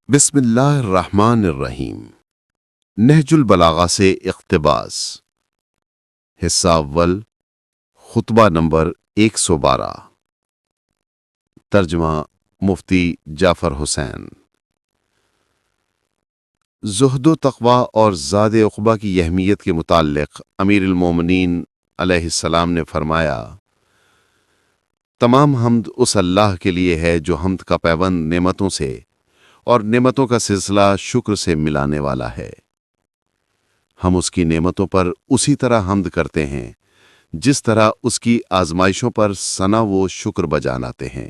بسم اللہ الرحمن الرحیم۔ نہج البلاغہ سے اقتباس، حصہ اول، خطبہ نمبر 112۔ ترجمہ مفتی جعفر حسین۔ زہد و تقوی اور زاد عقبہ کی اہمیت کے متعلق امیر المومنین علیہ السلام نے فرمایا: تمام حمد اس اللہ کے لیے ہے جو حمد کا پیوند نعمتوں سے اور نعمتوں کا سلسلہ شکر سے ملانے والا ہے۔ ہم اس کی نعمتوں پر اسی طرح حمد کرتے ہیں جس طرح اس کی آزمائشوں پر ثنا و شکر بجاناتے ہیں،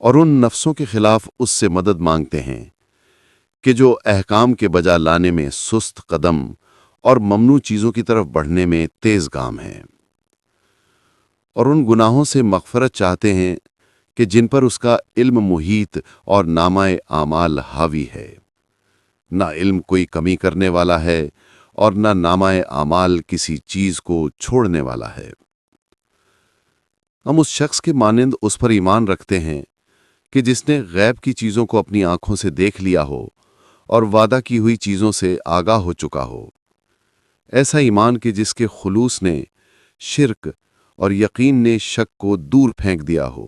اور ان نفسوں کے خلاف اس سے مدد مانگتے ہیں کہ جو احکام کے بجا لانے میں سست قدم اور ممنوع چیزوں کی طرف بڑھنے میں تیز گام ہیں، اور ان گناہوں سے مغفرت چاہتے ہیں کہ جن پر اس کا علم محیط اور نامہ اعمال حاوی ہے۔ نہ علم کوئی کمی کرنے والا ہے اور نہ نامہ اعمال کسی چیز کو چھوڑنے والا ہے۔ ہم اس شخص کے مانند اس پر ایمان رکھتے ہیں کہ جس نے غیب کی چیزوں کو اپنی آنکھوں سے دیکھ لیا ہو اور وعدہ کی ہوئی چیزوں سے آگاہ ہو چکا ہو، ایسا ایمان کہ جس کے خلوص نے شرک اور یقین نے شک کو دور پھینک دیا ہو،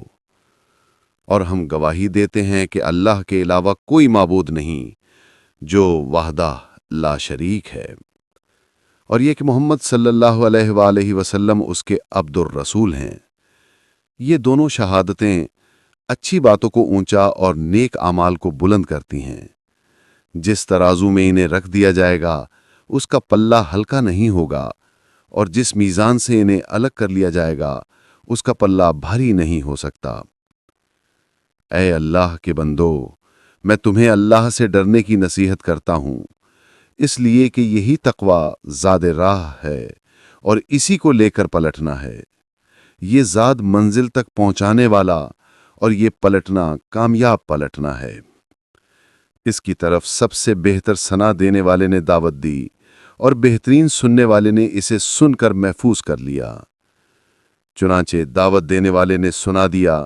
اور ہم گواہی دیتے ہیں کہ اللہ کے علاوہ کوئی معبود نہیں جو وحدہ لا شریک ہے، اور یہ کہ محمد صلی اللہ علیہ وآلہ وسلم اس کے عبد الرسول ہیں۔ یہ دونوں شہادتیں اچھی باتوں کو اونچا اور نیک اعمال کو بلند کرتی ہیں۔ جس ترازو میں انہیں رکھ دیا جائے گا اس کا پلہ ہلکا نہیں ہوگا، اور جس میزان سے انہیں الگ کر لیا جائے گا اس کا پلہ بھاری نہیں ہو سکتا۔ اے اللہ کے بندو، میں تمہیں اللہ سے ڈرنے کی نصیحت کرتا ہوں، اس لیے کہ یہی تقوی زاد راہ ہے اور اسی کو لے کر پلٹنا ہے۔ یہ زاد منزل تک پہنچانے والا اور یہ پلٹنا کامیاب پلٹنا ہے۔ اس کی طرف سب سے بہتر ثنا دینے والے نے دعوت دی اور بہترین سننے والے نے اسے سن کر محفوظ کر لیا۔ چنانچہ دعوت دینے والے نے سنا دیا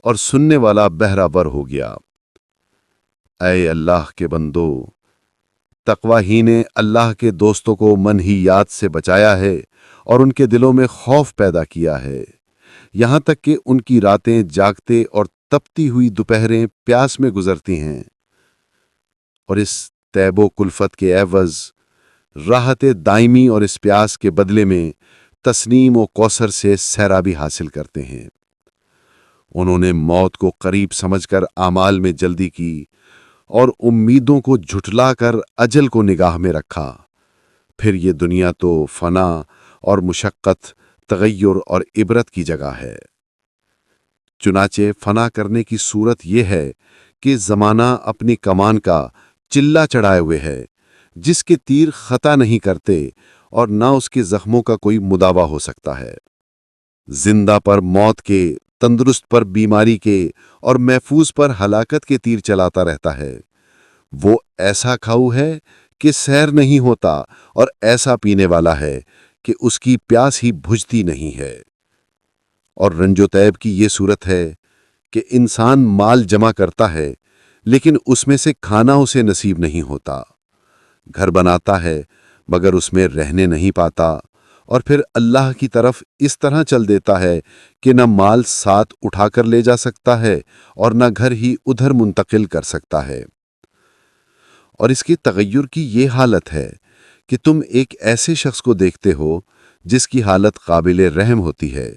اور سننے والا بہرہ ور ہو گیا۔ اے اللہ کے بندو، تقوی ہی نے اللہ کے دوستوں کو منہیات سے بچایا ہے اور ان کے دلوں میں خوف پیدا کیا ہے، یہاں تک کہ ان کی راتیں جاگتے اور تپتی ہوئی دوپہریں پیاس میں گزرتی ہیں، اور اس تیب و کلفت کے عوض راحت دائمی اور اس پیاس کے بدلے میں تسنیم و کوثر سے سیرابی حاصل کرتے ہیں۔ انہوں نے موت کو قریب سمجھ کر اعمال میں جلدی کی اور امیدوں کو جھٹلا کر اجل کو نگاہ میں رکھا۔ پھر یہ دنیا تو فنا اور مشقت، تغیر اور عبرت کی جگہ ہے۔ چنانچہ فنا کرنے کی صورت یہ ہے کہ زمانہ اپنی کمان کا چلہ چڑھائے ہوئے ہے، جس کے تیر خطا نہیں کرتے اور نہ اس کے زخموں کا کوئی مداوا ہو سکتا ہے۔ زندہ پر موت کے، تندرست پر بیماری کے اور محفوظ پر ہلاکت کے تیر چلاتا رہتا ہے۔ وہ ایسا کھاؤ ہے کہ سیر نہیں ہوتا اور ایسا پینے والا ہے کہ اس کی پیاس ہی بجھتی نہیں ہے۔ اور رنج و تعب کی یہ صورت ہے کہ انسان مال جمع کرتا ہے لیکن اس میں سے کھانا اسے نصیب نہیں ہوتا، گھر بناتا ہے مگر اس میں رہنے نہیں پاتا، اور پھر اللہ کی طرف اس طرح چل دیتا ہے کہ نہ مال ساتھ اٹھا کر لے جا سکتا ہے اور نہ گھر ہی ادھر منتقل کر سکتا ہے۔ اور اس کے تغیر کی یہ حالت ہے کہ تم ایک ایسے شخص کو دیکھتے ہو جس کی حالت قابل رحم ہوتی ہے،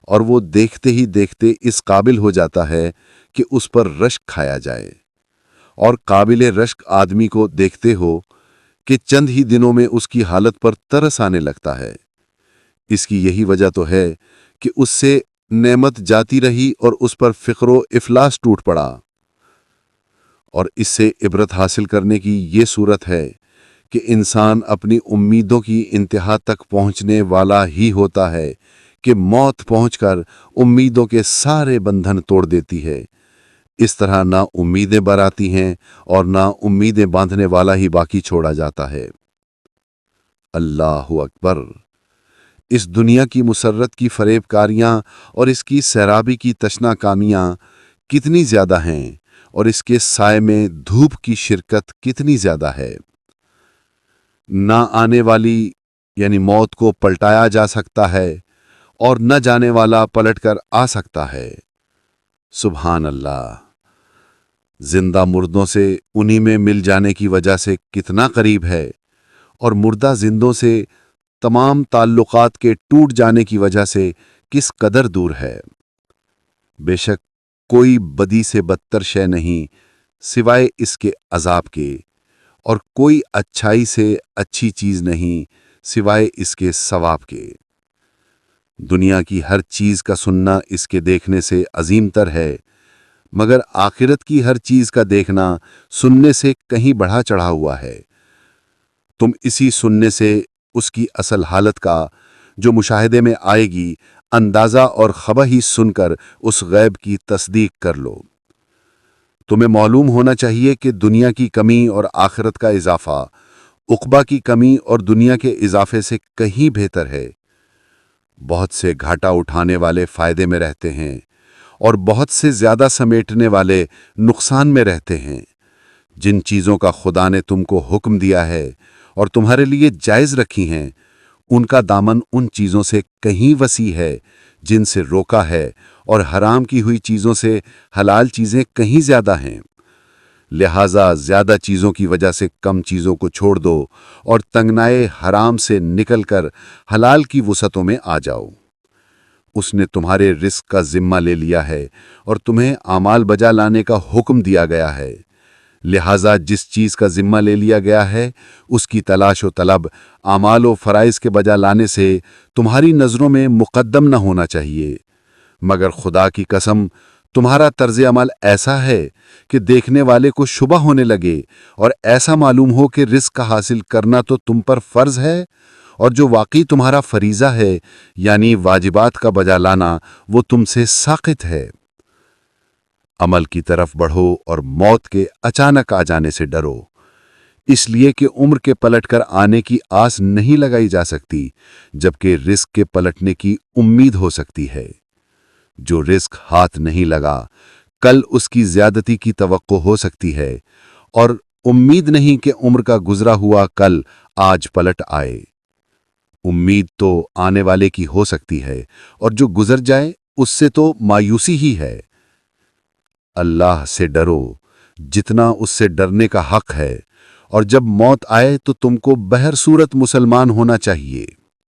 اور وہ دیکھتے ہی دیکھتے اس قابل ہو جاتا ہے کہ اس پر رشک کھایا جائے، اور قابل رشک آدمی کو دیکھتے ہو کہ چند ہی دنوں میں اس کی حالت پر ترس آنے لگتا ہے۔ اس کی یہی وجہ تو ہے کہ اس سے نعمت جاتی رہی اور اس پر فقر و افلاس ٹوٹ پڑا۔ اور اس سے عبرت حاصل کرنے کی یہ صورت ہے کہ انسان اپنی امیدوں کی انتہا تک پہنچنے والا ہی ہوتا ہے کہ موت پہنچ کر امیدوں کے سارے بندھن توڑ دیتی ہے۔ اس طرح نہ امیدیں براتی ہیں اور نہ امیدیں باندھنے والا ہی باقی چھوڑا جاتا ہے۔ اللہ اکبر! اس دنیا کی مسرت کی فریب کاریاں اور اس کی سیرابی کی تشنا کامیاں کتنی زیادہ ہیں، اور اس کے سائے میں دھوپ کی شرکت کتنی زیادہ ہے۔ نہ آنے والی یعنی موت کو پلٹایا جا سکتا ہے اور نہ جانے والا پلٹ کر آ سکتا ہے۔ سبحان اللہ! زندہ مردوں سے انہی میں مل جانے کی وجہ سے کتنا قریب ہے، اور مردہ زندوں سے تمام تعلقات کے ٹوٹ جانے کی وجہ سے کس قدر دور ہے۔ بے شک کوئی بدی سے بدتر شے نہیں سوائے اس کے عذاب کے، اور کوئی اچھائی سے اچھی چیز نہیں سوائے اس کے ثواب کے۔ دنیا کی ہر چیز کا سننا اس کے دیکھنے سے عظیم تر ہے، مگر آخرت کی ہر چیز کا دیکھنا سننے سے کہیں بڑھا چڑھا ہوا ہے۔ تم اسی سننے سے اس کی اصل حالت کا جو مشاہدے میں آئے گی اندازہ اور خبر ہی سن کر اس غیب کی تصدیق کر لو۔ تمہیں معلوم ہونا چاہیے کہ دنیا کی کمی اور آخرت کا اضافہ عقبہ کی کمی اور دنیا کے اضافے سے کہیں بہتر ہے۔ بہت سے گھاٹا اٹھانے والے فائدے میں رہتے ہیں اور بہت سے زیادہ سمیٹنے والے نقصان میں رہتے ہیں۔ جن چیزوں کا خدا نے تم کو حکم دیا ہے اور تمہارے لیے جائز رکھی ہیں، ان کا دامن ان چیزوں سے کہیں وسیع ہے جن سے روکا ہے، اور حرام کی ہوئی چیزوں سے حلال چیزیں کہیں زیادہ ہیں۔ لہٰذا زیادہ چیزوں کی وجہ سے کم چیزوں کو چھوڑ دو اور تنگنائے حرام سے نکل کر حلال کی وسعتوں میں آ جاؤ۔ اس نے تمہارے رزق کا ذمہ لے لیا ہے اور تمہیں اعمال بجا لانے کا حکم دیا گیا ہے۔ لہٰذا جس چیز کا ذمہ لے لیا گیا ہے اس کی تلاش و طلب اعمال و فرائض کے بجا لانے سے تمہاری نظروں میں مقدم نہ ہونا چاہیے، مگر خدا کی قسم تمہارا طرز عمل ایسا ہے کہ دیکھنے والے کو شبہ ہونے لگے اور ایسا معلوم ہو کہ رزق کا حاصل کرنا تو تم پر فرض ہے، اور جو واقعی تمہارا فریضہ ہے یعنی واجبات کا بجا لانا وہ تم سے ساقط ہے۔ عمل کی طرف بڑھو اور موت کے اچانک آ جانے سے ڈرو، اس لیے کہ عمر کے پلٹ کر آنے کی آس نہیں لگائی جا سکتی، جبکہ رزق کے پلٹنے کی امید ہو سکتی ہے۔ جو رزق ہاتھ نہیں لگا کل اس کی زیادتی کی توقع ہو سکتی ہے، اور امید نہیں کہ عمر کا گزرا ہوا کل آج پلٹ آئے۔ امید تو آنے والے کی ہو سکتی ہے، اور جو گزر جائے اس سے تو مایوسی ہی ہے۔ اللہ سے ڈرو جتنا اس سے ڈرنے کا حق ہے، اور جب موت آئے تو تم کو بہر صورت مسلمان ہونا چاہیے۔